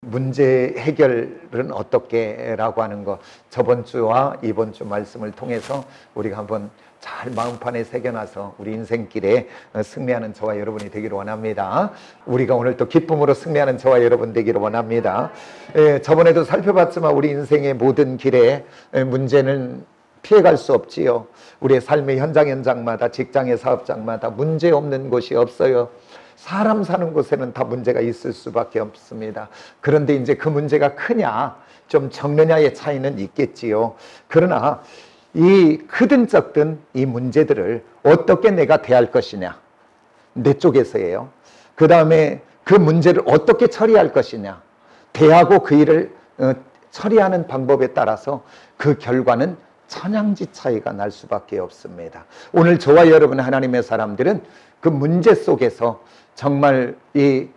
문제 해결은 어떻게 라고 하는 거, 저번 주와 이번 주 말씀을 통해서 우리가 한번 잘 마음판에 새겨놔서 우리 인생길에 승리하는 저와 여러분이 되기를 원합니다. 우리가 오늘 또 기쁨으로 승리하는 저와 여러분 되기를 원합니다. 저번에도 살펴봤지만 우리 인생의 모든 길에 문제는 피해갈 수 없지요. 우리의 삶의 현장마다, 직장의 사업장마다 문제 없는 곳이 없어요. 사람 사는 곳에는 다 문제가 있을 수밖에 없습니다. 그런데 이제 그 문제가 크냐 좀 적느냐의 차이는 있겠지요. 그러나 이 크든 적든 이 문제들을 어떻게 내가 대할 것이냐, 내 쪽에서예요. 그 다음에 그 문제를 어떻게 처리할 것이냐, 대하고 그 일을 처리하는 방법에 따라서 그 결과는 천양지 차이가 날 수밖에 없습니다. 오늘 저와 여러분 하나님의 사람들은 그 문제 속에서 정말 이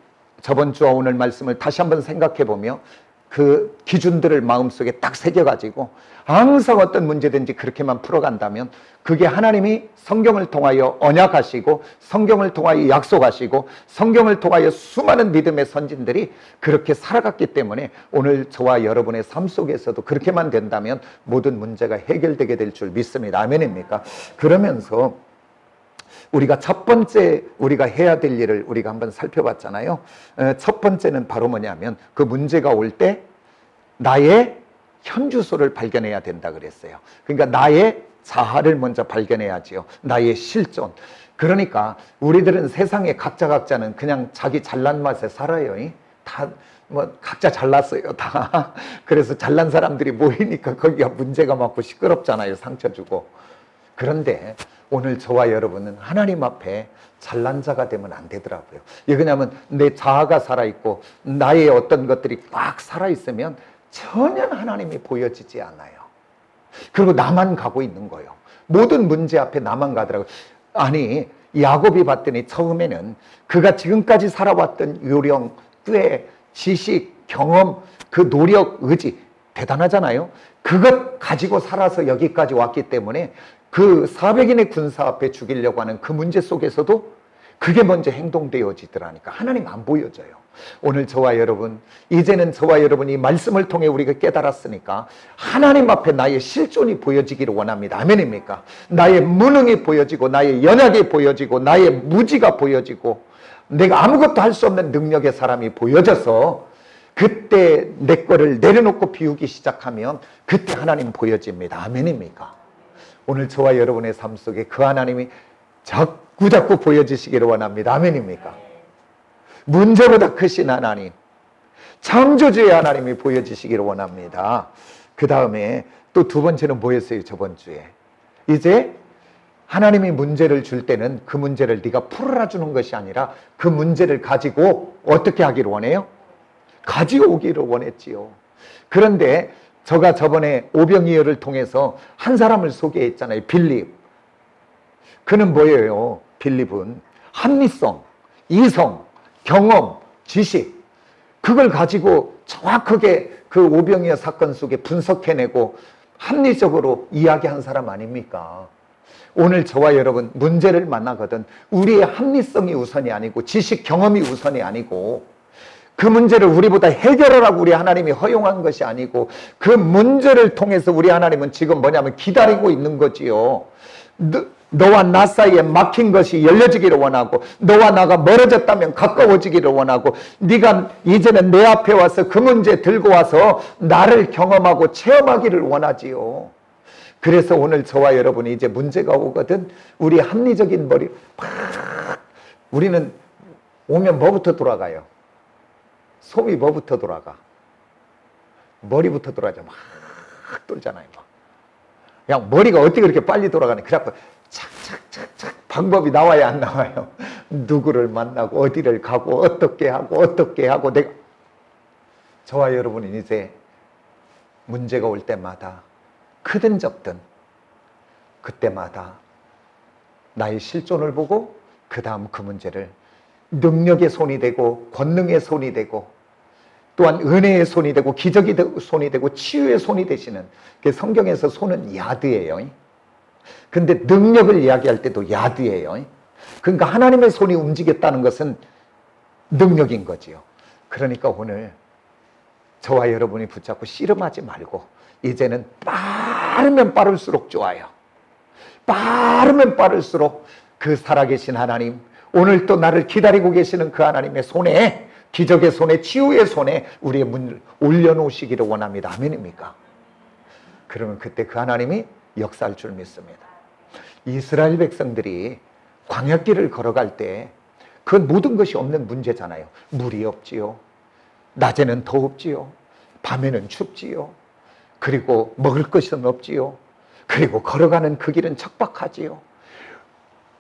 저번 주와 오늘 말씀을 다시 한번 생각해 보며 그 기준들을 마음속에 딱 새겨가지고 항상 어떤 문제든지 그렇게만 풀어간다면 그게 하나님이 성경을 통하여 언약하시고 성경을 통하여 약속하시고 성경을 통하여 수많은 믿음의 선진들이 그렇게 살아갔기 때문에 오늘 저와 여러분의 삶 속에서도 그렇게만 된다면 모든 문제가 해결되게 될 줄 믿습니다. 아멘입니까? 그러면서 우리가 첫 번째 우리가 해야 될 일을 우리가 한번 살펴봤잖아요. 첫 번째는 바로 뭐냐면 그 문제가 올 때 나의 현주소를 발견해야 된다 그랬어요. 그러니까 나의 자아를 먼저 발견해야지요. 나의 실존. 그러니까 우리들은 세상에 각자는 그냥 자기 잘난 맛에 살아요. 다 뭐 각자 잘났어요. 다. 그래서 잘난 사람들이 모이니까 거기가 문제가 많고 시끄럽잖아요. 상처 주고. 그런데 오늘 저와 여러분은 하나님 앞에 잘난 자가 되면 안 되더라고요. 왜냐하면 내 자아가 살아있고 나의 어떤 것들이 꽉 살아있으면 전혀 하나님이 보여지지 않아요. 그리고 나만 가고 있는 거예요. 모든 문제 앞에 나만 가더라고요. 아니 야곱이 봤더니 처음에는 그가 지금까지 살아왔던 요령, 꽤, 지식, 경험, 그 노력, 의지 대단하잖아요. 그것 가지고 살아서 여기까지 왔기 때문에 그 400인의 군사 앞에 죽이려고 하는 그 문제 속에서도 그게 먼저 행동되어지더라니까. 하나님 안 보여져요. 오늘 저와 여러분, 이제는 저와 여러분이 말씀을 통해 우리가 깨달았으니까 하나님 앞에 나의 실존이 보여지기를 원합니다. 아멘입니까? 나의 무능이 보여지고 나의 연약이 보여지고 나의 무지가 보여지고 내가 아무것도 할 수 없는 능력의 사람이 보여져서 그때 내 거를 내려놓고 비우기 시작하면 그때 하나님 보여집니다. 아멘입니까? 오늘 저와 여러분의 삶 속에 그 하나님이 자꾸 보여지시기를 원합니다. 아멘입니까? 문제보다 크신 하나님, 창조주의 하나님이 보여지시기를 원합니다. 그 다음에 또 두 번째는 뭐였어요? 저번 주에 이제 하나님이 문제를 줄 때는 그 문제를 네가 풀어라 주는 것이 아니라 그 문제를 가지고 어떻게 하기를 원해요? 가져오기를 원했지요. 그런데 제가 저번에 오병이어를 통해서 한 사람을 소개했잖아요. 빌립. 그는 뭐예요? 빌립은 합리성, 이성, 경험, 지식, 그걸 가지고 정확하게 그 오병이어 사건 속에 분석해내고 합리적으로 이야기한 사람 아닙니까? 오늘 저와 여러분 문제를 만나거든 우리의 합리성이 우선이 아니고 지식, 경험이 우선이 아니고 그 문제를 우리보다 해결하라고 우리 하나님이 허용한 것이 아니고 그 문제를 통해서 우리 하나님은 지금 뭐냐면 기다리고 있는 거지요. 너와 나 사이에 막힌 것이 열려지기를 원하고 너와 나가 멀어졌다면 가까워지기를 원하고 네가 이제는 내 앞에 와서 그 문제 들고 와서 나를 경험하고 체험하기를 원하지요. 그래서 오늘 저와 여러분이 이제 문제가 오거든 우리 합리적인 머리 우리는 오면 뭐부터 돌아가요? 속이 뭐부터 돌아가? 머리부터 돌아가죠. 막 돌잖아요. 막. 그냥 머리가 어떻게 그렇게 빨리 돌아가네. 그래갖고 착착착착 방법이 나와야 안 나와요. 누구를 만나고 어디를 가고 어떻게 하고 내가 저와 여러분은 이제 문제가 올 때마다 크든 적든 그때마다 나의 실존을 보고 그 다음 그 문제를 능력의 손이 되고 권능의 손이 되고 또한 은혜의 손이 되고 기적의 손이 되고 치유의 손이 되시는 성경에서 손은 야드예요. 근데 능력을 이야기할 때도 야드예요. 그러니까 하나님의 손이 움직였다는 것은 능력인 거지요. 그러니까 오늘 저와 여러분이 붙잡고 씨름하지 말고 이제는 빠르면 빠를수록 좋아요. 빠르면 빠를수록 그 살아계신 하나님, 오늘 또 나를 기다리고 계시는 그 하나님의 손에, 기적의 손에, 치유의 손에 우리의 문을 올려놓으시기를 원합니다. 아멘입니까? 그러면 그때 그 하나님이 역사할 줄 믿습니다. 이스라엘 백성들이 광야길을 걸어갈 때 그건 모든 것이 없는 문제잖아요. 물이 없지요. 낮에는 덥지요. 밤에는 춥지요. 그리고 먹을 것은 없지요. 그리고 걸어가는 그 길은 척박하지요.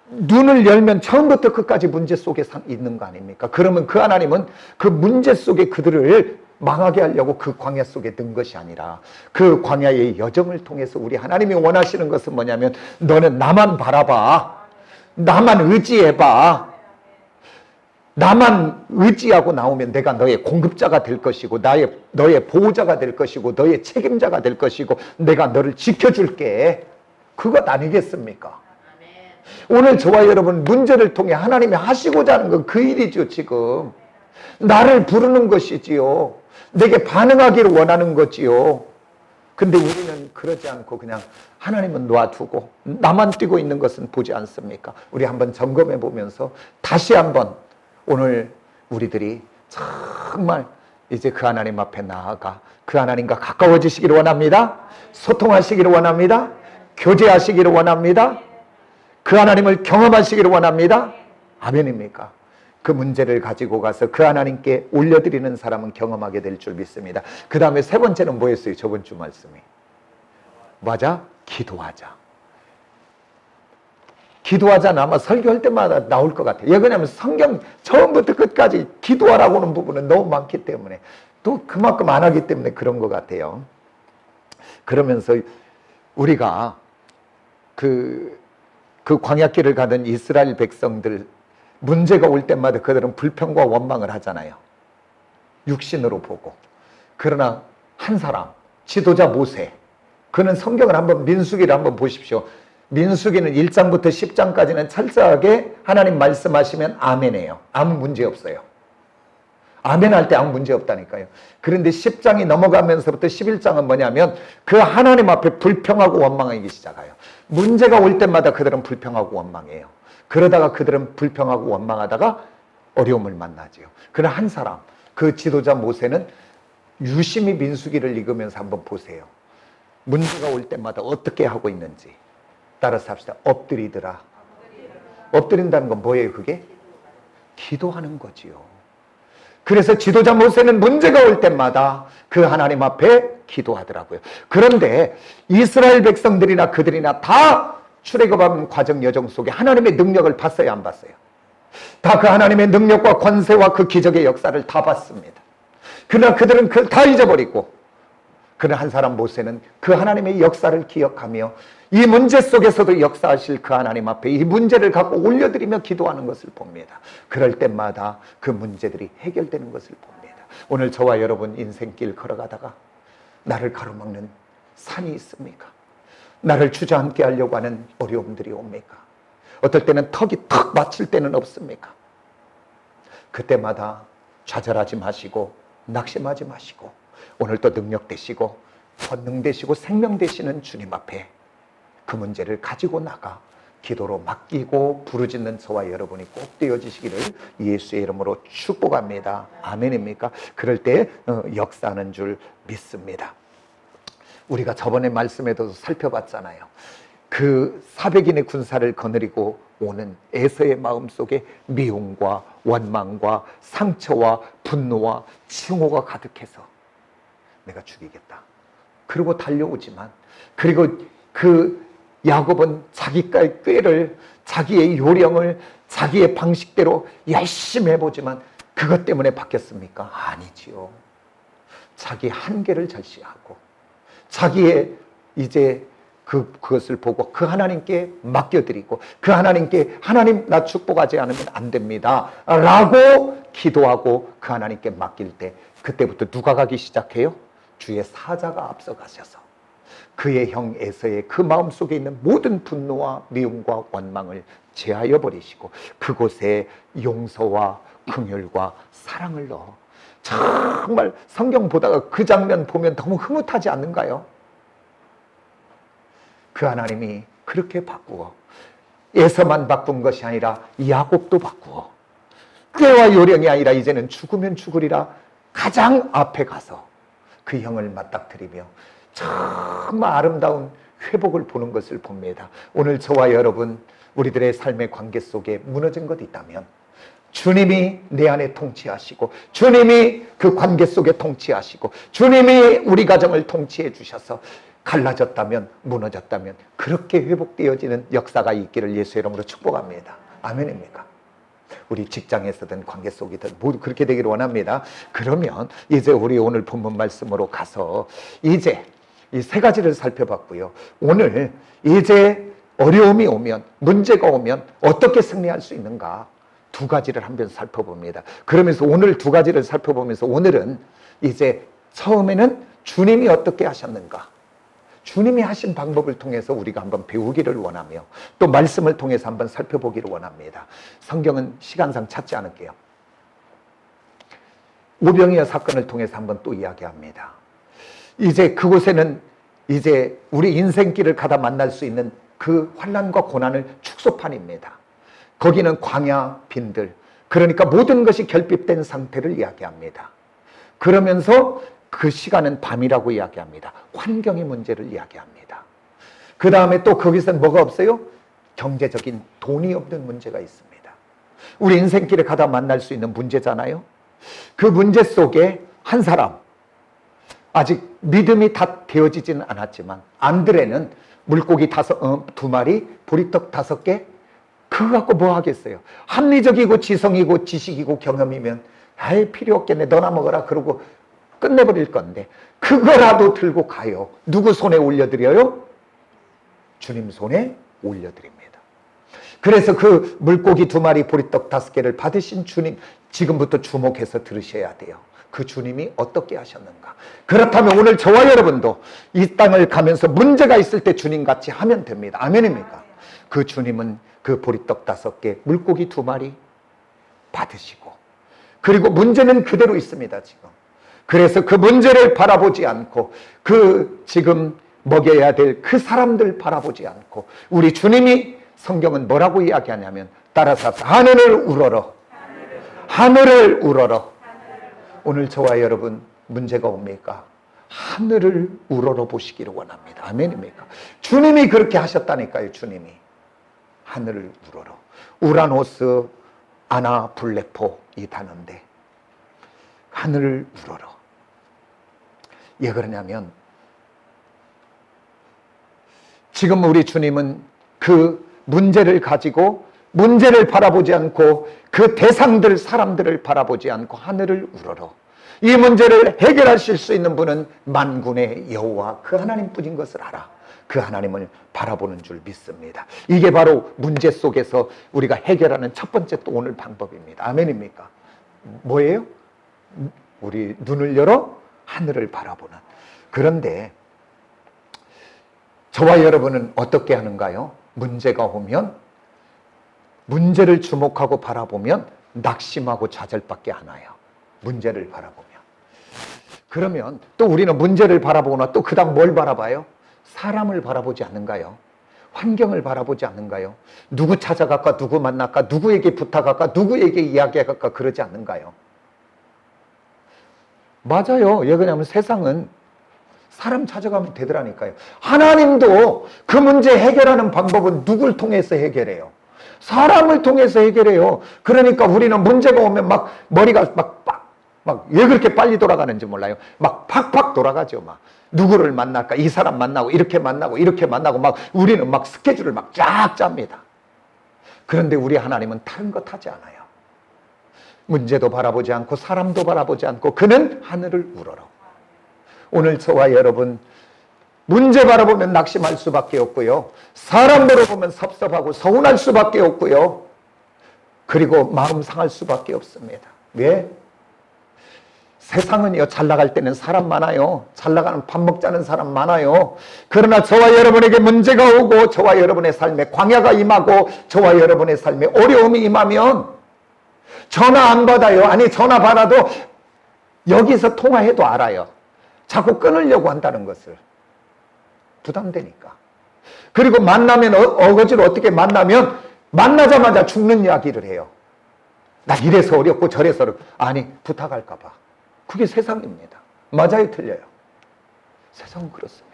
눈을 열면 처음부터 끝까지 문제 속에 있는 거 아닙니까? 그러면 그 하나님은 그 문제 속에 그들을 망하게 하려고 그 광야 속에 든 것이 아니라 그 광야의 여정을 통해서 우리 하나님이 원하시는 것은 뭐냐면 너는 나만 바라봐. 나만 의지해봐. 나만 의지하고 나오면 내가 너의 공급자가 될 것이고 너의 보호자가 될 것이고 너의 책임자가 될 것이고 내가 너를 지켜줄게. 그것 아니겠습니까? 오늘 저와 여러분 문제를 통해 하나님이 하시고자 하는 건 그 일이죠. 지금 나를 부르는 것이지요. 내게 반응하기를 원하는 거지요. 근데 우리는 그러지 않고 그냥 하나님은 놔두고 나만 뛰고 있는 것은 보지 않습니까? 우리 한번 점검해 보면서 다시 한번 오늘 우리들이 정말 이제 그 하나님 앞에 나아가 그 하나님과 가까워지시기를 원합니다. 소통하시기를 원합니다. 교제하시기를 원합니다. 그 하나님을 경험하시기를 원합니다. 아멘입니까? 그 문제를 가지고 가서 그 하나님께 올려드리는 사람은 경험하게 될 줄 믿습니다. 그 다음에 세 번째는 뭐였어요? 저번 주 말씀이. 맞아? 기도하자. 기도하자는 아마 설교할 때마다 나올 것 같아요. 왜냐하면 성경 처음부터 끝까지 기도하라고 하는 부분은 너무 많기 때문에 또 그만큼 안 하기 때문에 그런 것 같아요. 그러면서 우리가 그 광야길을 가던 이스라엘 백성들 문제가 올 때마다 그들은 불평과 원망을 하잖아요. 육신으로 보고. 그러나 한 사람, 지도자 모세, 그는 성경을 한번 민수기를 한번 보십시오. 민수기는 1장부터 10장까지는 철저하게 하나님 말씀하시면 아멘해요. 아무 문제 없어요. 아멘 할 때 아무 문제 없다니까요. 그런데 10장이 넘어가면서부터 11장은 뭐냐면 그 하나님 앞에 불평하고 원망하기 시작해요. 문제가 올 때마다 그들은 불평하고 원망해요. 그러다가 그들은 불평하고 원망하다가 어려움을 만나지요. 그러나 한 사람, 그 지도자 모세는 유심히 민수기를 읽으면서 한번 보세요. 문제가 올 때마다 어떻게 하고 있는지 따라서 합시다. 엎드리더라. 엎드린다는 건 뭐예요? 그게? 기도하는 거지요. 그래서 지도자 모세는 문제가 올 때마다 그 하나님 앞에 기도하더라고요. 그런데 이스라엘 백성들이나 그들이나 다 출애굽하는 과정 여정 속에 하나님의 능력을 봤어요? 안 봤어요? 다 그 하나님의 능력과 권세와 그 기적의 역사를 다 봤습니다. 그러나 그들은 그걸 다 잊어버리고 그러나 한 사람 모세는 그 하나님의 역사를 기억하며 이 문제 속에서도 역사하실 그 하나님 앞에 이 문제를 갖고 올려드리며 기도하는 것을 봅니다. 그럴 때마다 그 문제들이 해결되는 것을 봅니다. 오늘 저와 여러분 인생길 걸어가다가 나를 가로막는 산이 있습니까? 나를 주저앉게 하려고 하는 어려움들이 옵니까? 어떨 때는 턱이 턱 맞힐 때는 없습니까? 그때마다 좌절하지 마시고 낙심하지 마시고 오늘 또 능력 되시고 권능 되시고 생명 되시는 주님 앞에 그 문제를 가지고 나가 기도로 맡기고 부르짖는 저와 여러분이 꼭 되어지시기를 예수의 이름으로 축복합니다. 아멘입니까? 그럴 때 역사하는 줄 믿습니다. 우리가 저번에 말씀에도 살펴봤잖아요. 그 400인의 군사를 거느리고 오는 에서의 마음속에 미움과 원망과 상처와 분노와 칭호가 가득해서 내가 죽이겠다. 그리고 달려오지만 그리고 그 야곱은 자기의 꾀를 자기의 요령을 자기의 방식대로 열심히 해보지만 그것 때문에 바뀌었습니까? 아니지요. 자기 한계를 절시하고 자기의 이제 그것을 보고 그 하나님께 맡겨드리고 그 하나님께 하나님 나 축복하지 않으면 안 됩니다 라고 기도하고 그 하나님께 맡길 때 그때부터 누가 가기 시작해요? 주의 사자가 앞서가셔서 그의 형 에서의 그 마음속에 있는 모든 분노와 미움과 원망을 제하여 버리시고 그곳에 용서와 긍휼과 사랑을 넣어 정말 성경 보다가 그 장면 보면 너무 흐뭇하지 않는가요? 그 하나님이 그렇게 바꾸어 에서만 바꾼 것이 아니라 야곱도 바꾸어 꾀와 요령이 아니라 이제는 죽으면 죽으리라 가장 앞에 가서 그 형을 맞닥뜨리며 정말 아름다운 회복을 보는 것을 봅니다. 오늘 저와 여러분 우리들의 삶의 관계 속에 무너진 것 있다면 주님이 내 안에 통치하시고 주님이 그 관계 속에 통치하시고 주님이 우리 가정을 통치해 주셔서 갈라졌다면 무너졌다면 그렇게 회복되어지는 역사가 있기를 예수의 이름으로 축복합니다. 아멘입니까? 우리 직장에서든 관계 속이든 모두 그렇게 되기를 원합니다. 그러면 이제 우리 오늘 본문 말씀으로 가서 이제 이 세 가지를 살펴봤고요. 오늘 이제 어려움이 오면 문제가 오면 어떻게 승리할 수 있는가 두 가지를 한번 살펴봅니다. 그러면서 오늘 두 가지를 살펴보면서 오늘은 이제 처음에는 주님이 어떻게 하셨는가 주님이 하신 방법을 통해서 우리가 한번 배우기를 원하며 또 말씀을 통해서 한번 살펴보기를 원합니다. 성경은 시간상 찾지 않을게요. 오병이어 사건을 통해서 한번 또 이야기합니다. 이제 그곳에는 이제 우리 인생길을 가다 만날 수 있는 그 환난과 고난을 축소판입니다. 거기는 광야 빈들, 그러니까 모든 것이 결핍된 상태를 이야기합니다. 그러면서 그 시간은 밤이라고 이야기합니다. 환경의 문제를 이야기합니다. 그 다음에 또 거기서는 뭐가 없어요? 경제적인 돈이 없는 문제가 있습니다. 우리 인생길에 가다 만날 수 있는 문제잖아요. 그 문제 속에 한 사람, 아직 믿음이 다 되어지지는 않았지만 안드레는 물고기 2마리, 보리떡 5개, 그거 갖고 뭐 하겠어요? 합리적이고 지성이고 지식이고 경험이면 아예 필요 없겠네, 너나 먹어라 그러고 끝내버릴 건데 그거라도 들고 가요. 누구 손에 올려드려요? 주님 손에 올려드립니다. 그래서 그 물고기 2마리, 보리떡 5개를 받으신 주님, 지금부터 주목해서 들으셔야 돼요. 그 주님이 어떻게 하셨는가. 그렇다면 오늘 저와 여러분도 이 땅을 가면서 문제가 있을 때 주님같이 하면 됩니다. 아멘입니까? 그 주님은 그 보리떡 5개, 물고기 2마리 받으시고, 그리고 문제는 그대로 있습니다. 지금. 그래서 그 문제를 바라보지 않고 그 지금 먹여야 될 그 사람들 바라보지 않고 우리 주님이 성경은 뭐라고 이야기하냐면 따라서 하늘을 우러러, 하늘을 우러러. 오늘 저와 여러분 문제가 옵니까? 하늘을 우러러 보시기를 원합니다. 아멘입니까? 주님이 그렇게 하셨다니까요. 주님이 하늘을 우러러. 우라노스, 아나, 블레포 이 단어인데 하늘을 우러러. 왜 그러냐면 지금 우리 주님은 그 문제를 가지고 문제를 바라보지 않고 그 대상들, 사람들을 바라보지 않고 하늘을 우러러. 이 문제를 해결하실 수 있는 분은 만군의 여호와 그 하나님뿐인 것을 알아. 그 하나님을 바라보는 줄 믿습니다. 이게 바로 문제 속에서 우리가 해결하는 첫 번째 또 오늘 방법입니다. 아멘입니까? 뭐예요? 우리 눈을 열어 하늘을 바라보는. 그런데 저와 여러분은 어떻게 하는가요? 문제가 오면 문제를 주목하고 바라보면 낙심하고 좌절밖에 안 와요. 문제를 바라보면. 그러면 또 우리는 문제를 바라보거나 또 그 다음 뭘 바라봐요? 사람을 바라보지 않는가요? 환경을 바라보지 않는가요? 누구 찾아갈까? 누구 만날까? 누구에게 부탁할까? 누구에게 이야기할까? 그러지 않는가요? 맞아요. 왜 그러냐면 세상은 사람 찾아가면 되더라니까요. 하나님도 그 문제 해결하는 방법은 누굴 통해서 해결해요? 사람을 통해서 해결해요. 그러니까 우리는 문제가 오면 막 머리가 왜 그렇게 빨리 돌아가는지 몰라요. 막 팍팍 돌아가죠. 막 누구를 만날까? 이 사람 만나고 이렇게 만나고 막 우리는 막 스케줄을 막 쫙 짭니다. 그런데 우리 하나님은 다른 것 하지 않아요. 문제도 바라보지 않고 사람도 바라보지 않고 그는 하늘을 우러러. 오늘 저와 여러분 문제 바라보면 낙심할 수밖에 없고요. 사람 바라보면 섭섭하고 서운할 수밖에 없고요. 그리고 마음 상할 수밖에 없습니다. 왜? 세상은요, 잘 나갈 때는 사람 많아요. 잘 나가는 밥 먹자는 사람 많아요. 그러나 저와 여러분에게 문제가 오고 저와 여러분의 삶에 광야가 임하고 저와 여러분의 삶에 어려움이 임하면 전화 안 받아요. 아니 전화 받아도 여기서 통화해도 알아요. 자꾸 끊으려고 한다는 것을. 부담되니까. 그리고 만나면 어거지로 어떻게 만나면 만나자마자 죽는 이야기를 해요. 나 이래서 어렵고 저래서 어렵고. 아니, 부탁할까 봐. 그게 세상입니다. 맞아요, 틀려요? 세상은 그렇습니다.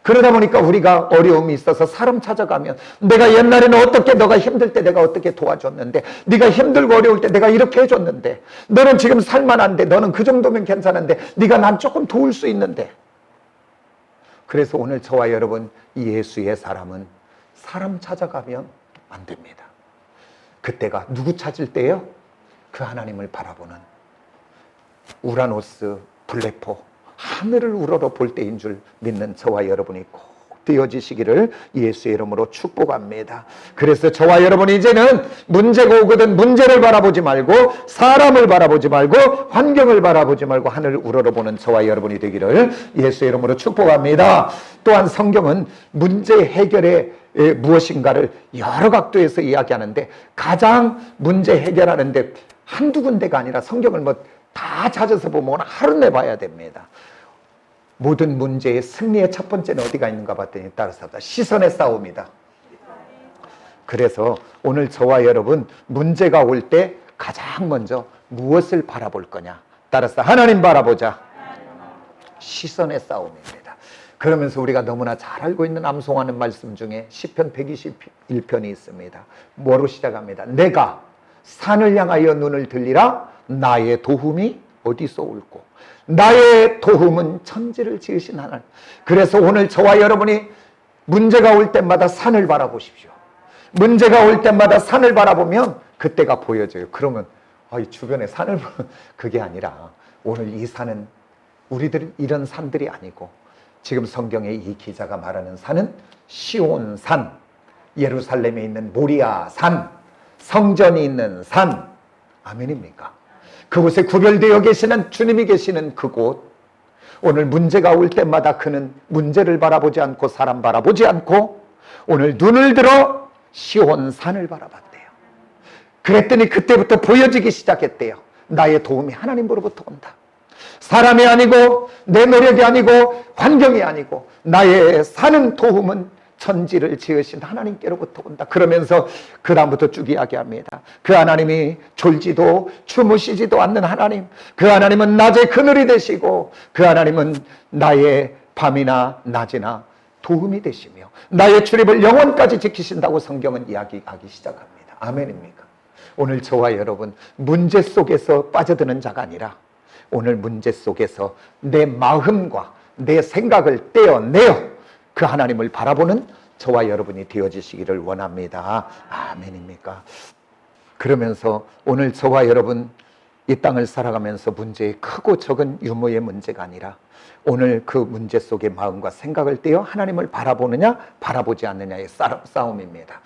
그러다 보니까 우리가 어려움이 있어서 사람 찾아가면 내가 옛날에는 어떻게 너가 힘들 때 내가 어떻게 도와줬는데, 네가 힘들고 어려울 때 내가 이렇게 해줬는데, 너는 지금 살만한데, 너는 그 정도면 괜찮은데, 네가 난 조금 도울 수 있는데. 그래서 오늘 저와 여러분, 예수의 사람은 사람 찾아가면 안 됩니다. 그때가 누구 찾을 때예요? 그 하나님을 바라보는 우라노스 블레포, 하늘을 우러러 볼 때인 줄 믿는 저와 여러분이 꼭 되어지시기를 예수의 이름으로 축복합니다. 그래서 저와 여러분이 이제는 문제가 오거든 문제를 바라보지 말고, 사람을 바라보지 말고, 환경을 바라보지 말고 하늘을 우러러보는 저와 여러분이 되기를 예수의 이름으로 축복합니다. 또한 성경은 문제 해결의 무엇인가를 여러 각도에서 이야기하는데, 가장 문제 해결하는데 한두 군데가 아니라 성경을 다 찾아서 보면 하루 내봐야 됩니다. 모든 문제의 승리의 첫 번째는 어디가 있는가 봤더니 따라서 시선의 싸움이다. 그래서 오늘 저와 여러분, 문제가 올 때 가장 먼저 무엇을 바라볼 거냐? 따라서 하나님 바라보자. 시선의 싸움입니다. 그러면서 우리가 너무나 잘 알고 있는 암송하는 말씀 중에 시편 121편이 있습니다. 뭐로 시작합니다? 내가 산을 향하여 눈을 들리라. 나의 도움이 어디서 올고, 나의 도움은 천지를 지으신 하나님. 그래서 오늘 저와 여러분이 문제가 올 때마다 산을 바라보십시오. 문제가 올 때마다 산을 바라보면 그때가 보여져요. 그러면 이 주변에 산을 그게 아니라 오늘 이 산은 우리들 이런 산들이 아니고, 지금 성경에 이 기자가 말하는 산은 시온산, 예루살렘에 있는 모리아 산, 성전이 있는 산. 아멘입니까? 그곳에 구별되어 계시는 주님이 계시는 그곳. 오늘 문제가 올 때마다 그는 문제를 바라보지 않고 사람 바라보지 않고 오늘 눈을 들어 시온산을 바라봤대요. 그랬더니 그때부터 보여지기 시작했대요. 나의 도움이 하나님으로부터 온다. 사람이 아니고 내 노력이 아니고 환경이 아니고 나의 사는 도움은 천지를 지으신 하나님께로부터 온다. 그러면서 그 다음부터 쭉 이야기합니다. 그 하나님이 졸지도 주무시지도 않는 하나님, 그 하나님은 낮에 그늘이 되시고, 그 하나님은 나의 밤이나 낮이나 도움이 되시며 나의 출입을 영원까지 지키신다고 성경은 이야기하기 시작합니다. 아멘입니까? 오늘 저와 여러분, 문제 속에서 빠져드는 자가 아니라 오늘 문제 속에서 내 마음과 내 생각을 떼어내어 그 하나님을 바라보는 저와 여러분이 되어지시기를 원합니다. 아멘입니까? 그러면서 오늘 저와 여러분 이 땅을 살아가면서 문제의 크고 적은 유무의 문제가 아니라 오늘 그 문제 속의 마음과 생각을 떼어 하나님을 바라보느냐 바라보지 않느냐의 싸움입니다.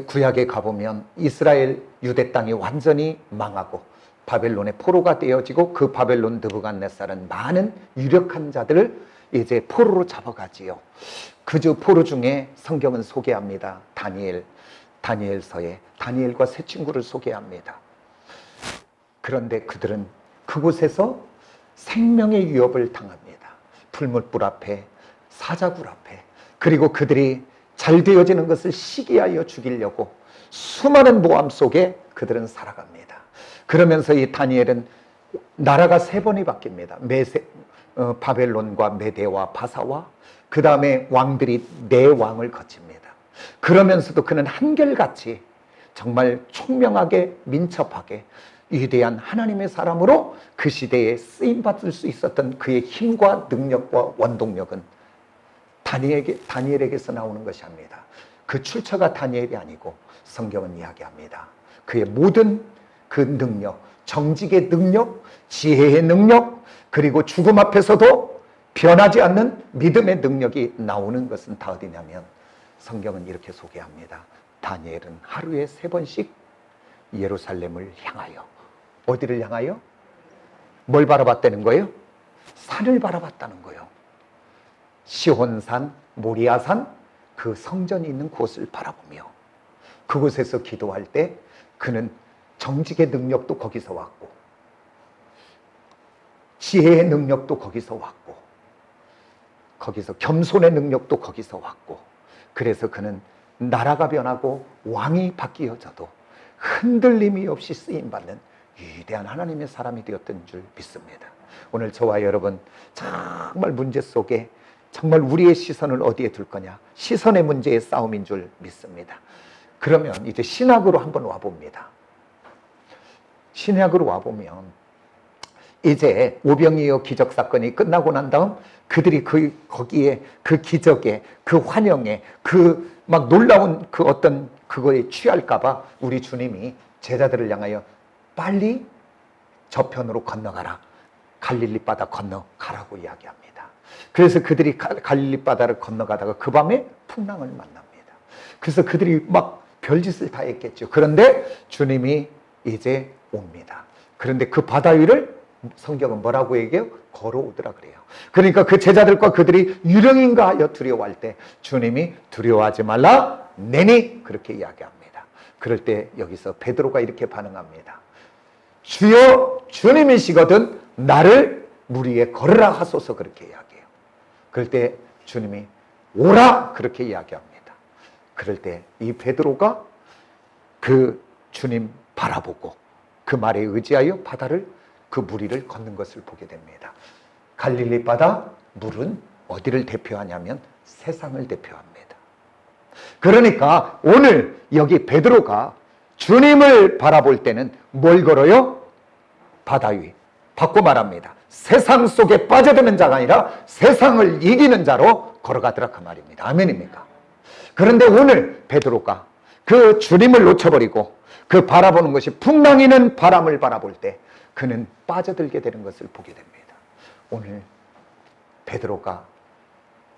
구약에 가보면 이스라엘 유대 땅이 완전히 망하고 바벨론의 포로가 되어지고, 그 바벨론 느부갓네살은 많은 유력한 자들을 이제 포로로 잡아가지요. 그저 포로 중에 성경은 소개합니다. 다니엘서에 다니엘과 세 친구를 소개합니다. 그런데 그들은 그곳에서 생명의 위협을 당합니다. 불못불 앞에, 사자굴 앞에. 그리고 그들이 잘 되어지는 것을 시기하여 죽이려고 수많은 모함 속에 그들은 살아갑니다. 그러면서 이 다니엘은 나라가 세 번이 바뀝니다. 바벨론과 메대와 바사와, 그 다음에 왕들이 네 왕을 거칩니다. 그러면서도 그는 한결같이 정말 총명하게 민첩하게 위대한 하나님의 사람으로 그 시대에 쓰임받을 수 있었던 그의 힘과 능력과 원동력은 다니엘에게서 나오는 것이 아닙니다. 그 출처가 다니엘이 아니고 성경은 이야기합니다. 그의 모든 그 능력, 정직의 능력, 지혜의 능력, 그리고 죽음 앞에서도 변하지 않는 믿음의 능력이 나오는 것은 다 어디냐면 성경은 이렇게 소개합니다. 다니엘은 하루에 3번씩 예루살렘을 향하여, 어디를 향하여? 뭘 바라봤다는 거예요? 산을 바라봤다는 거예요. 시온산, 모리아산, 그 성전이 있는 곳을 바라보며 그곳에서 기도할 때 그는 정직의 능력도 거기서 왔고 지혜의 능력도 거기서 왔고, 거기서 겸손의 능력도 거기서 왔고, 그래서 그는 나라가 변하고 왕이 바뀌어져도 흔들림이 없이 쓰임받는 위대한 하나님의 사람이 되었던 줄 믿습니다. 오늘 저와 여러분 정말 문제 속에 정말 우리의 시선을 어디에 둘 거냐, 시선의 문제의 싸움인 줄 믿습니다. 그러면 이제 신학으로 한번 와봅니다. 신학으로 와보면 이제 오병이어 기적 사건이 끝나고 난 다음 그들이 거기에 그 기적에 그 환영에 그 막 놀라운 그 어떤 그거에 취할까봐 우리 주님이 제자들을 향하여 빨리 저편으로 건너가라, 갈릴리 바다 건너가라고 이야기합니다. 그래서 그들이 갈릴리 바다를 건너가다가 그 밤에 풍랑을 만납니다. 그래서 그들이 막 별짓을 다 했겠죠. 그런데 주님이 이제 옵니다. 그런데 그 바다 위를 성경은 뭐라고 얘기해요? 걸어오더라 그래요. 그러니까 그 제자들과 그들이 유령인가 하여 두려워할 때 주님이 두려워하지 말라 내니 그렇게 이야기합니다. 그럴 때 여기서 베드로가 이렇게 반응합니다. 주여 주님이시거든 나를 물 위에 걸으라 하소서 그렇게 이야기해요. 그럴 때 주님이 오라 그렇게 이야기합니다. 그럴 때 이 베드로가 그 주님 바라보고 그 말에 의지하여 바다를 그 물 위를 걷는 것을 보게 됩니다. 갈릴리 바다 물은 어디를 대표하냐면 세상을 대표합니다. 그러니까 오늘 여기 베드로가 주님을 바라볼 때는 뭘 걸어요? 바다 위. 바꿔 말합니다. 세상 속에 빠져드는 자가 아니라 세상을 이기는 자로 걸어가더라 그 말입니다. 아멘입니까? 그런데 오늘 베드로가 그 주님을 놓쳐버리고 그 바라보는 것이 풍랑이는 바람을 바라볼 때 그는 빠져들게 되는 것을 보게 됩니다. 오늘 베드로가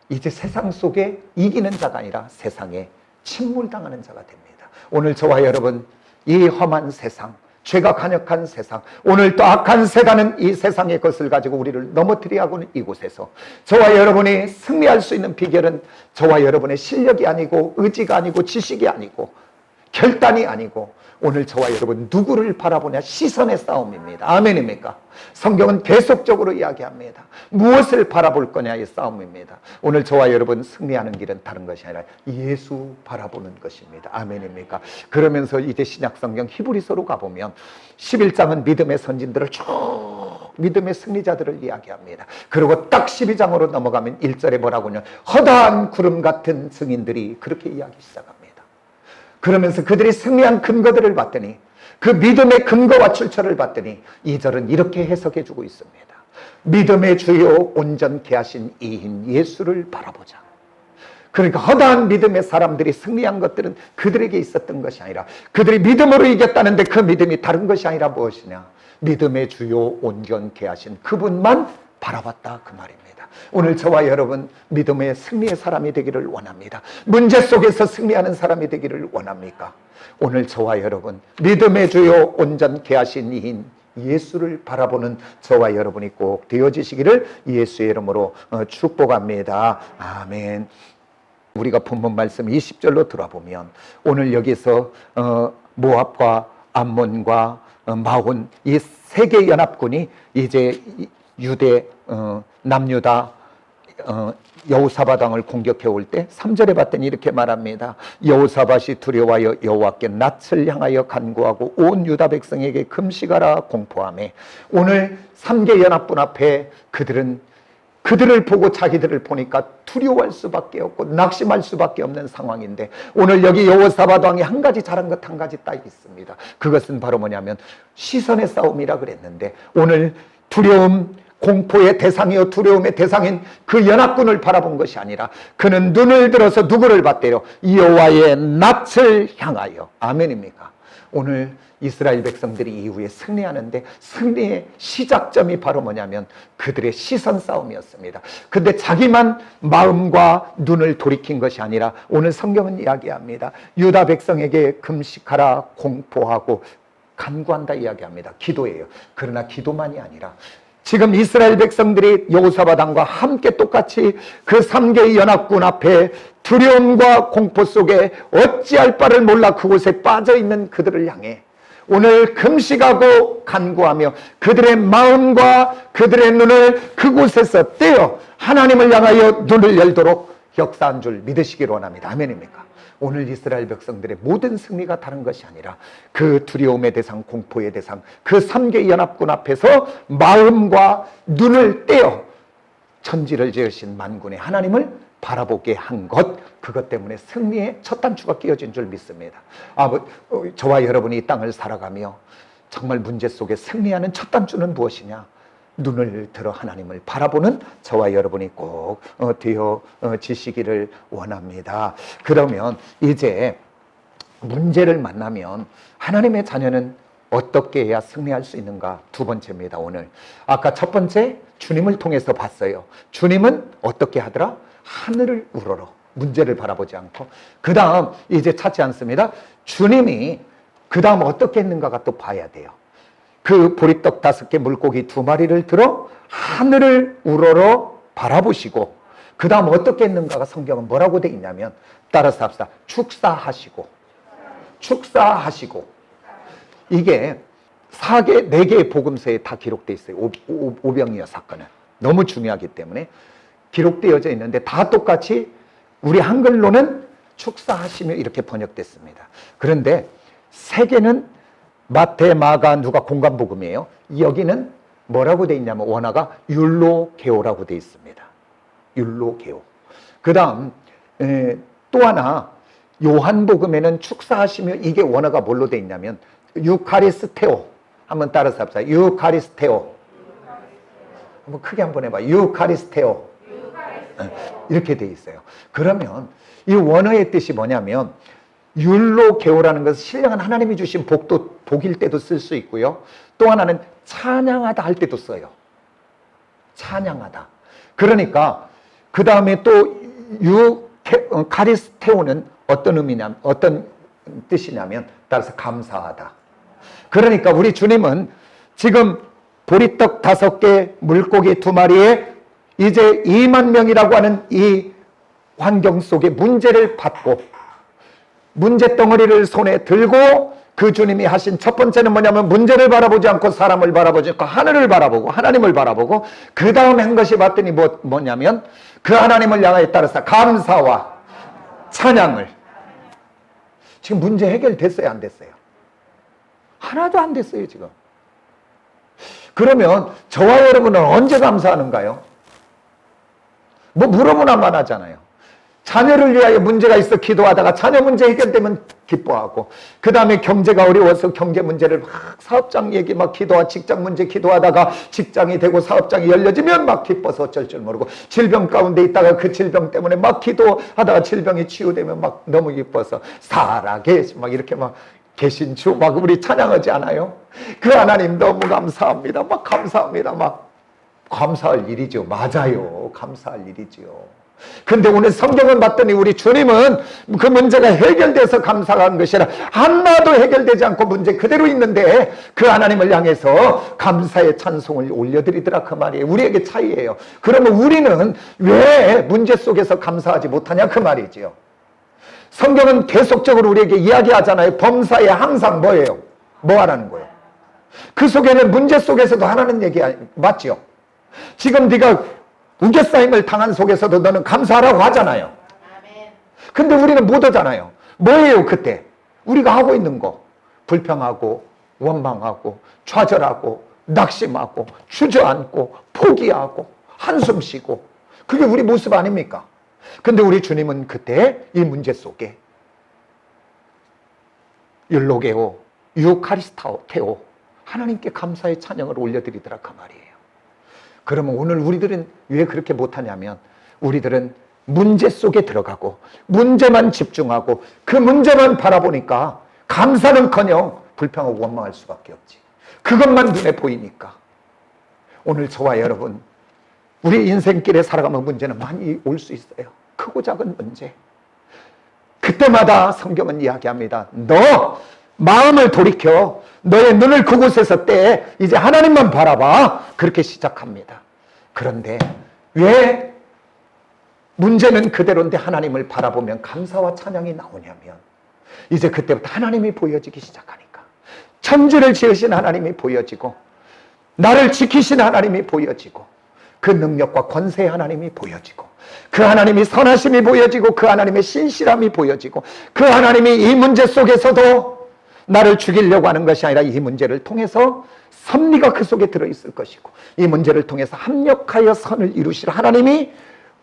이제 세상 속에 이기는 자가 아니라 세상에 침몰당하는 자가 됩니다. 오늘 저와 여러분 이 험한 세상, 죄가 간역한 세상, 오늘 또 악한 새가는 이 세상의 것을 가지고 우리를 넘어뜨리게 하고는 이곳에서 저와 여러분이 승리할 수 있는 비결은 저와 여러분의 실력이 아니고 의지가 아니고 지식이 아니고 결단이 아니고 오늘 저와 여러분 누구를 바라보냐 시선의 싸움입니다. 아멘입니까? 성경은 계속적으로 이야기합니다. 무엇을 바라볼 거냐의 싸움입니다. 오늘 저와 여러분 승리하는 길은 다른 것이 아니라 예수 바라보는 것입니다. 아멘입니까? 그러면서 이제 신약 성경 히브리서로 가보면 11장은 믿음의 선진들을 쭉 믿음의 승리자들을 이야기합니다. 그리고 딱 12장으로 넘어가면 1절에 뭐라고 하냐 허다한 구름 같은 증인들이 그렇게 이야기 시작합니다. 그러면서 그들이 승리한 근거들을 봤더니 그 믿음의 근거와 출처를 봤더니 2절은 이렇게 해석해 주고 있습니다. 믿음의 주요 온전케 하신 이인 예수를 바라보자. 그러니까 허다한 믿음의 사람들이 승리한 것들은 그들에게 있었던 것이 아니라 그들이 믿음으로 이겼다는데 그 믿음이 다른 것이 아니라 무엇이냐 믿음의 주요 온전케 하신 그분만 바라봤다 그 말입니다. 오늘 저와 여러분 믿음의 승리의 사람이 되기를 원합니다. 문제 속에서 승리하는 사람이 되기를 원합니까? 오늘 저와 여러분 믿음의 주요 온전케 하신 이인 예수를 바라보는 저와 여러분이 꼭 되어지시기를 예수의 이름으로 축복합니다. 아멘. 우리가 본문 말씀 20절로 들어보면 오늘 여기서 모압과 암몬과 마온 이 세 개 연합군이 이제 유대 남유다 여호사밧 왕을 공격해 올 때 3절에 봤더니 이렇게 말합니다. 여호사밧이 두려워하여 여호와께 낯을 향하여 간구하고 온 유다 백성에게 금식하라 공포하며 오늘 3개 연합군 앞에 그들을 보고 자기들을 보니까 두려워할 수밖에 없고 낙심할 수밖에 없는 상황인데 오늘 여기 여호사밧 왕이 한 가지 잘한 것 한 가지 딱 있습니다. 그것은 바로 뭐냐면 시선의 싸움이라 그랬는데 오늘 두려움 공포의 대상이요 두려움의 대상인 그 연합군을 바라본 것이 아니라 그는 눈을 들어서 누구를 봤대요? 여호와의 낯을 향하여. 아멘입니까? 오늘 이스라엘 백성들이 이후에 승리하는데 승리의 시작점이 바로 뭐냐면 그들의 시선 싸움이었습니다. 근데 자기만 마음과 눈을 돌이킨 것이 아니라 오늘 성경은 이야기합니다. 유다 백성에게 금식하라 공포하고 간구한다 이야기합니다. 기도예요. 그러나 기도만이 아니라 지금 이스라엘 백성들이 여호사밧 왕과 함께 똑같이 그 3개의 연합군 앞에 두려움과 공포 속에 어찌할 바를 몰라 그곳에 빠져있는 그들을 향해 오늘 금식하고 간구하며 그들의 마음과 그들의 눈을 그곳에서 떼어 하나님을 향하여 눈을 열도록 역사한 줄 믿으시기를 원합니다. 아멘입니까? 오늘 이스라엘 백성들의 모든 승리가 다른 것이 아니라 그 두려움의 대상, 공포의 대상, 그 3개 연합군 앞에서 마음과 눈을 떼어 천지를 지으신 만군의 하나님을 바라보게 한 것, 그것 때문에 승리의 첫 단추가 끼어진 줄 믿습니다. 저와 여러분이 이 땅을 살아가며 정말 문제 속에 승리하는 첫 단추는 무엇이냐? 눈을 들어 하나님을 바라보는 저와 여러분이 꼭 되어지시기를 원합니다. 그러면 이제 문제를 만나면 하나님의 자녀는 어떻게 해야 승리할 수 있는가? 두 번째입니다. 오늘 아까 첫 번째 주님을 통해서 봤어요. 주님은 어떻게 하더라? 하늘을 우러러 문제를 바라보지 않고, 그 다음 이제 찾지 않습니다. 주님이 그 다음 어떻게 했는가가 또 봐야 돼요. 그 보리떡 5개 물고기 2마리를 들어 하늘을 우러러 바라보시고, 그 다음 어떻게 했는가가 성경은 뭐라고 돼 있냐면, 따라서 합시다. 축사하시고. 이게 4개의 복음서에 다 기록되어 있어요. 오병이어 사건은 너무 중요하기 때문에 기록되어져 있는데 다 똑같이 우리 한글로는 축사하시며 이렇게 번역됐습니다. 그런데 3개는 마태, 마가, 누가 공간복음이에요. 여기는 뭐라고 돼 있냐면 원어가 율로게오라고 돼 있습니다. 율로게오. 그 다음 또 하나 요한복음에는 축사하시며, 이게 원어가 뭘로 돼 있냐면 유카리스테오. 한번 따라서 합시다. 유카리스테오. 한번 크게 한번 해봐. 유카리스테오. 이렇게 돼 있어요. 그러면 이 원어의 뜻이 뭐냐면, 율로게오라는 것은 신령한 하나님이 주신 복일 때도 쓸 수 있고요. 또 하나는 찬양하다 할 때도 써요. 찬양하다. 그러니까 그 다음에 또 카리스테오는 어떤 뜻이냐면, 따라서 감사하다. 그러니까 우리 주님은 지금 보리떡 5개, 물고기 2마리에 이제 2만 명이라고 하는 이 환경 속에 문제를 받고 문제 덩어리를 손에 들고, 그 주님이 하신 첫 번째는 뭐냐면 문제를 바라보지 않고 사람을 바라보지 않고 하늘을 바라보고 하나님을 바라보고, 그 다음에 한 것이 봤더니 뭐냐면 그 하나님을 향하여 따라서 감사와 찬양을. 지금 문제 해결됐어요, 안 됐어요? 하나도 안 됐어요 지금. 그러면 저와 여러분은 언제 감사하는가요? 뭐 물어보나만 하잖아요. 자녀를 위하여 문제가 있어 기도하다가 자녀 문제 해결되면 기뻐하고, 그 다음에 경제가 어려워서 경제 문제를 막 사업장 얘기 막 기도하고, 직장 문제 기도하다가 직장이 되고 사업장이 열려지면 막 기뻐서 어쩔 줄 모르고, 질병 가운데 있다가 그 질병 때문에 막 기도하다가 질병이 치유되면 막 너무 기뻐서 살아계시 막 이렇게 막 계신 주 막 우리 찬양하지 않아요? 그 하나님 너무 감사합니다. 막 감사합니다. 막 감사할 일이죠. 맞아요. 감사할 일이지요. 근데 오늘 성경을 봤더니 우리 주님은 그 문제가 해결돼서 감사한 것이 아니라 하나도 해결되지 않고 문제 그대로 있는데 그 하나님을 향해서 감사의 찬송을 올려드리더라, 그 말이에요. 우리에게 차이예요. 그러면 우리는 왜 문제 속에서 감사하지 못하냐, 그 말이지요. 성경은 계속적으로 우리에게 이야기하잖아요. 범사에 항상 뭐예요? 뭐 하라는 거예요? 그 속에는 문제 속에서도 하라는 얘기 맞죠? 지금 네가 우겨싸임을 당한 속에서도 너는 감사하라고 하잖아요. 근데 우리는 못 하잖아요. 뭐예요 그때? 우리가 하고 있는 거. 불평하고 원망하고 좌절하고 낙심하고 주저앉고 포기하고 한숨 쉬고, 그게 우리 모습 아닙니까? 근데 우리 주님은 그때 이 문제 속에 율로게오, 유카리스테오, 하나님께 감사의 찬양을 올려드리더라, 그 말이에요. 그러면 오늘 우리들은 왜 그렇게 못하냐면, 우리들은 문제 속에 들어가고 문제만 집중하고 그 문제만 바라보니까 감사는커녕 불평하고 원망할 수밖에 없지. 그것만 눈에 보이니까. 오늘 저와 여러분, 우리 인생길에 살아가면 문제는 많이 올 수 있어요. 크고 작은 문제. 그때마다 성경은 이야기합니다. 너 마음을 돌이켜 너의 눈을 그곳에서 떼, 이제 하나님만 바라봐. 그렇게 시작합니다. 그런데 왜 문제는 그대로인데 하나님을 바라보면 감사와 찬양이 나오냐면, 이제 그때부터 하나님이 보여지기 시작하니까 천지를 지으신 하나님이 보여지고 나를 지키신 하나님이 보여지고 그 능력과 권세의 하나님이 보여지고 그 하나님이 선하심이 보여지고 그 하나님의 신실함이 보여지고 그 하나님이 이 문제 속에서도 나를 죽이려고 하는 것이 아니라 이 문제를 통해서 섭리가 그 속에 들어있을 것이고 이 문제를 통해서 합력하여 선을 이루실 하나님이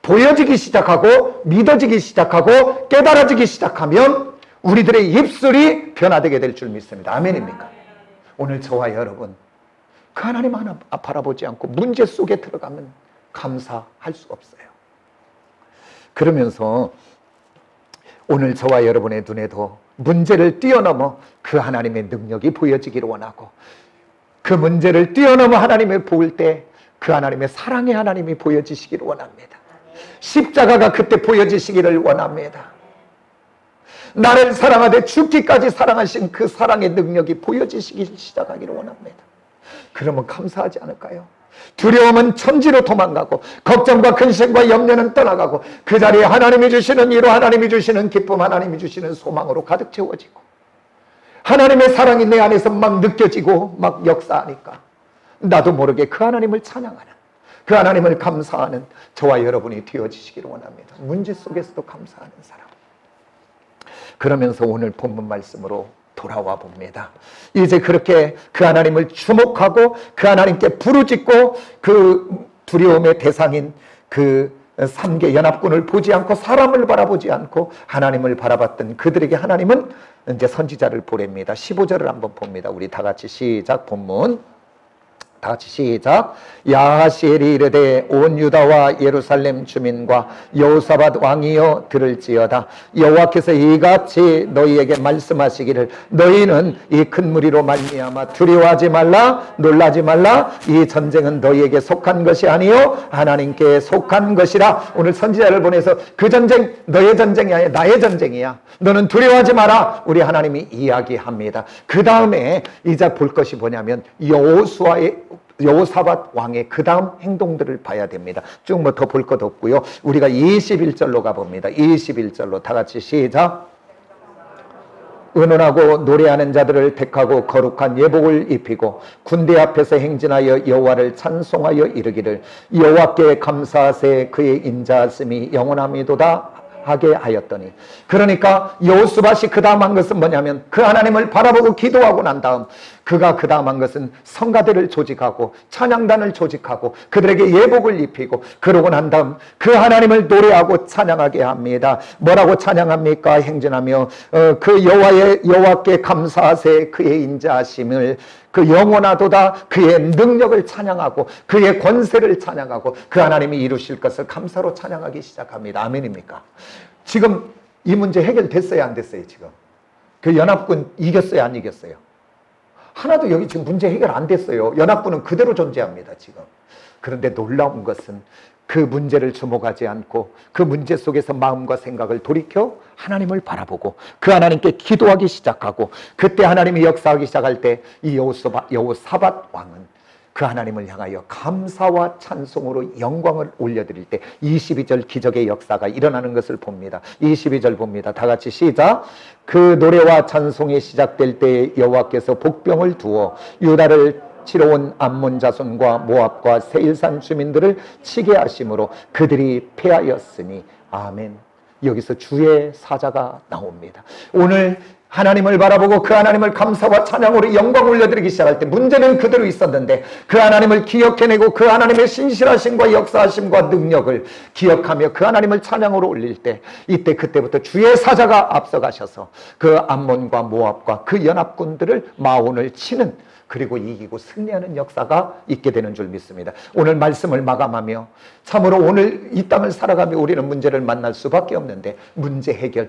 보여지기 시작하고 믿어지기 시작하고 깨달아지기 시작하면 우리들의 입술이 변화되게 될 줄 믿습니다. 아멘입니까? 오늘 저와 여러분 그 하나님 하나 바라보지 않고 문제 속에 들어가면 감사할 수 없어요. 그러면서 오늘 저와 여러분의 눈에도 문제를 뛰어넘어 그 하나님의 능력이 보여지기를 원하고 그 문제를 뛰어넘어 하나님을 볼 때 그 하나님의 사랑의 하나님이 보여지시기를 원합니다. 십자가가 그때 보여지시기를 원합니다. 나를 사랑하되 죽기까지 사랑하신 그 사랑의 능력이 보여지시기 시작하기를 원합니다. 그러면 감사하지 않을까요? 두려움은 천지로 도망가고 걱정과 근심과 염려는 떠나가고 그 자리에 하나님이 주시는 위로, 하나님이 주시는 기쁨, 하나님이 주시는 소망으로 가득 채워지고 하나님의 사랑이 내 안에서 막 느껴지고 막 역사하니까 나도 모르게 그 하나님을 찬양하는, 그 하나님을 감사하는 저와 여러분이 되어지시기를 원합니다. 문제 속에서도 감사하는 사람. 그러면서 오늘 본문 말씀으로 돌아와 봅니다. 이제 그렇게 그 하나님을 주목하고 그 하나님께 부르짖고 그 두려움의 대상인 그 3개 연합군을 보지 않고 사람을 바라보지 않고 하나님을 바라봤던 그들에게 하나님은 이제 선지자를 보냅니다. 15절을 한번 봅니다. 우리 다 같이 시작. 본문 다 같이 시작. 야하시엘이 이르되 온 유다와 예루살렘 주민과 여호사밧 왕이여 들을지어다. 여호와께서 이같이 너희에게 말씀하시기를 너희는 이 큰 무리로 말미암아 두려워하지 말라, 놀라지 말라. 이 전쟁은 너희에게 속한 것이 아니요 하나님께 속한 것이라. 오늘 선지자를 보내서 그 전쟁 너의 전쟁이 아니야, 나의 전쟁이야. 너는 두려워하지 마라. 우리 하나님이 이야기합니다. 그 다음에 이제 볼 것이 뭐냐면 여호사밧 왕의 그 다음 행동들을 봐야 됩니다. 쭉 뭐 더 볼 것 없고요. 우리가 21절로 가봅니다. 21절로 다 같이 시작. 의논하고 노래하는 자들을 택하고 거룩한 예복을 입히고 군대 앞에서 행진하여 여호와를 찬송하여 이르기를 여호와께 감사하세 그의 인자하심이 영원함이도다 하게 하였더니. 그러니까 여호수밧이 그 다음 한 것은 뭐냐면 그 하나님을 바라보고 기도하고 난 다음 그가 그 다음 한 것은 성가대를 조직하고 찬양단을 조직하고 그들에게 예복을 입히고 그러고 난 다음 그 하나님을 노래하고 찬양하게 합니다. 뭐라고 찬양합니까? 행진하며 그 여호와께 감사하세 그의 인자하심을 그 영원하도다 그의 능력을 찬양하고 그의 권세를 찬양하고 그 하나님이 이루실 것을 감사로 찬양하기 시작합니다. 아멘입니까? 지금 이 문제 해결됐어요, 안 됐어요? 지금 그 연합군 이겼어요, 안 이겼어요? 하나도 여기 지금 문제 해결 안 됐어요. 연합군은 그대로 존재합니다, 지금. 그런데 놀라운 것은 그 문제를 주목하지 않고 그 문제 속에서 마음과 생각을 돌이켜 하나님을 바라보고 그 하나님께 기도하기 시작하고 그때 하나님이 역사하기 시작할 때 이 여호사밧 왕은 그 하나님을 향하여 감사와 찬송으로 영광을 올려드릴 때 22절 기적의 역사가 일어나는 것을 봅니다. 22절 봅니다. 다 같이 시작. 그 노래와 찬송이 시작될 때 여호와께서 복병을 두어 유다를 치러 온 암몬 자손과 모압과 세일산 주민들을 치게 하심으로 그들이 패하였으니. 아멘. 여기서 주의 사자가 나옵니다. 오늘 하나님을 바라보고 그 하나님을 감사와 찬양으로 영광 올려드리기 시작할 때 문제는 그대로 있었는데 그 하나님을 기억해내고 그 하나님의 신실하심과 역사하심과 능력을 기억하며 그 하나님을 찬양으로 올릴 때 이때 그때부터 주의 사자가 앞서가셔서 그 암몬과 모압과 그 연합군들을 마온을 치는 그리고 이기고 승리하는 역사가 있게 되는 줄 믿습니다. 오늘 말씀을 마감하며 참으로 오늘 이 땅을 살아가며 우리는 문제를 만날 수밖에 없는데 문제 해결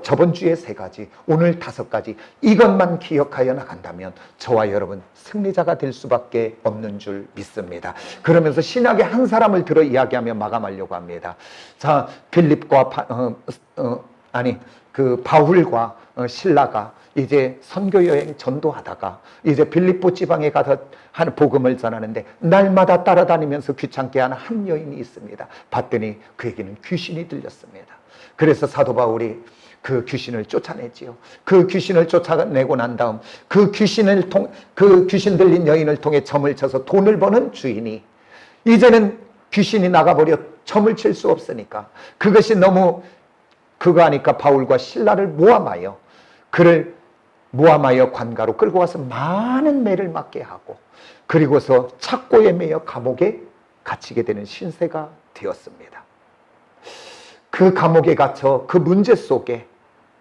저번 주에 3가지 오늘 5가지 이것만 기억하여 나간다면 저와 여러분 승리자가 될 수밖에 없는 줄 믿습니다. 그러면서 신약의 한 사람을 들어 이야기하며 마감하려고 합니다. 자, 빌립과 바울과 신라가 이제 선교 여행 전도하다가 이제 빌립보 지방에 가서 한 복음을 전하는데 날마다 따라다니면서 귀찮게 하는 한 여인이 있습니다. 봤더니 그에게는 귀신이 들렸습니다. 그래서 사도 바울이 그 귀신을 쫓아내지요. 그 귀신을 쫓아내고 난 다음 그 귀신 들린 여인을 통해 점을 쳐서 돈을 버는 주인이 이제는 귀신이 나가버려 점을 칠 수 없으니까 그것이 너무 그거 하니까 바울과 실라를 모함하여 그를 모함하여 관가로 끌고 와서 많은 매를 맞게 하고 그리고서 착고에 매여 감옥에 갇히게 되는 신세가 되었습니다. 그 감옥에 갇혀 그 문제 속에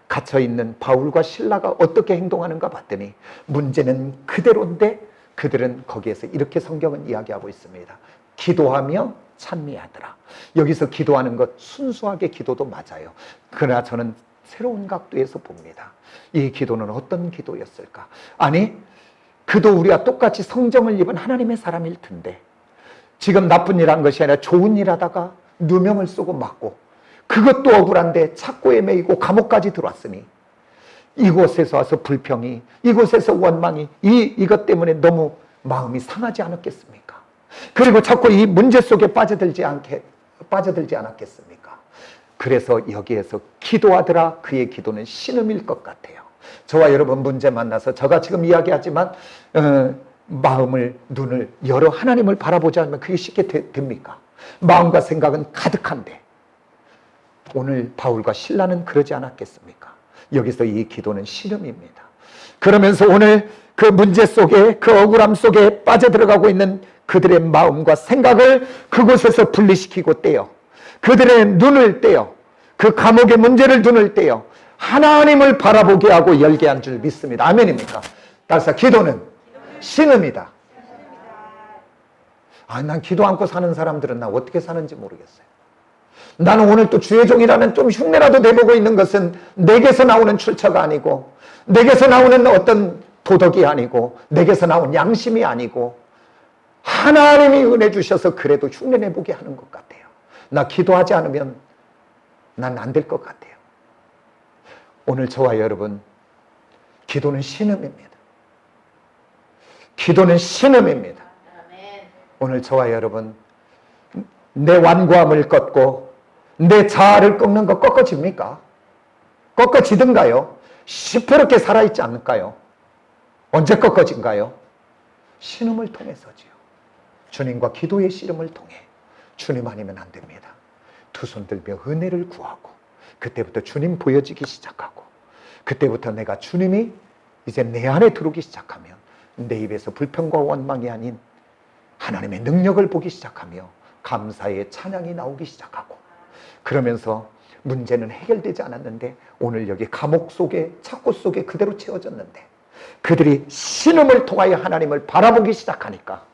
갇혀있는 바울과 실라가 어떻게 행동하는가 봤더니 문제는 그대로인데 그들은 거기에서 이렇게 성경은 이야기하고 있습니다. 기도하며 찬미하더라. 여기서 기도하는 것 순수하게 기도도 맞아요. 그러나 저는 새로운 각도에서 봅니다. 이 기도는 어떤 기도였을까? 아니, 그도 우리와 똑같이 성정을 입은 하나님의 사람일 텐데 지금 나쁜 일 한 것이 아니라 좋은 일 하다가 누명을 쓰고 맞고 그것도 억울한데 착고에 매이고 감옥까지 들어왔으니 이곳에서 와서 불평이, 이곳에서 원망이 이것 때문에 너무 마음이 상하지 않았겠습니까? 그리고 자꾸 이 문제 속에 빠져들지 않았겠습니까? 그래서 여기에서 기도하더라. 그의 기도는 신음일 것 같아요. 저와 여러분 문제 만나서 제가 지금 이야기하지만 마음을 눈을 열어 하나님을 바라보지 않으면 그게 쉽게 됩니까? 마음과 생각은 가득한데 오늘 바울과 실라는 그러지 않았겠습니까? 여기서 이 기도는 신음입니다. 그러면서 오늘 그 문제 속에 그 억울함 속에 빠져들어가고 있는 그들의 마음과 생각을 그곳에서 분리시키고 떼어 그들의 눈을 떼어 그 감옥의 문제를 눈을 떼어 하나님을 바라보게 하고 열게 한 줄 믿습니다. 아멘입니까? 따라서 기도는 신음이다. 난 기도 않고 사는 사람들은 나 어떻게 사는지 모르겠어요. 나는 오늘 또 주의 종이라는 좀 흉내라도 내보고 있는 것은 내게서 나오는 출처가 아니고 내게서 나오는 어떤 도덕이 아니고 내게서 나온 양심이 아니고 하나님이 은혜 주셔서 그래도 흉내 내보게 하는 것 같아요. 나 기도하지 않으면 난 안 될 것 같아요. 오늘 저와 여러분 기도는 신음입니다. 기도는 신음입니다. 오늘 저와 여러분 내 완고함을 꺾고 내 자아를 꺾는 거 꺾어집니까? 꺾어지든가요? 시퍼렇게 살아있지 않을까요? 언제 꺾어진가요? 신음을 통해서지요. 주님과 기도의 씨름을 통해. 주님 아니면 안 됩니다. 두 손 들며 은혜를 구하고 그때부터 주님 보여지기 시작하고 그때부터 내가 주님이 이제 내 안에 들어오기 시작하면 내 입에서 불평과 원망이 아닌 하나님의 능력을 보기 시작하며 감사의 찬양이 나오기 시작하고 그러면서 문제는 해결되지 않았는데 오늘 여기 감옥 속에 착고 속에 그대로 채워졌는데 그들이 신음을 통하여 하나님을 바라보기 시작하니까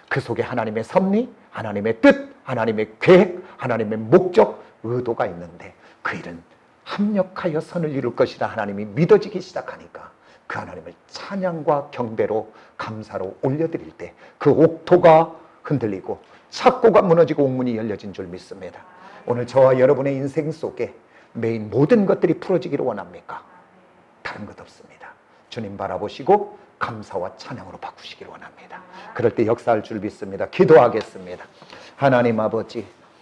그 속에 하나님의 섭리, 하나님의 뜻, 하나님의 계획, 하나님의 목적, 의도가 있는데 그 일은 합력하여 선을 이룰 것이라 하나님이 믿어지기 시작하니까 그 하나님을 찬양과 경배로 감사로 올려드릴 때 그 옥토가 흔들리고 착고가 무너지고 옥문이 열려진 줄 믿습니다. 오늘 저와 여러분의 인생 속에 매인 모든 것들이 풀어지기를 원합니까? 다른 것 없습니다. 주님 바라보시고 감사와 찬양으로 바꾸시기를 원합니다. 그럴 때 역사할 줄 믿습니다. 기도하겠습니다. 하나님 아버지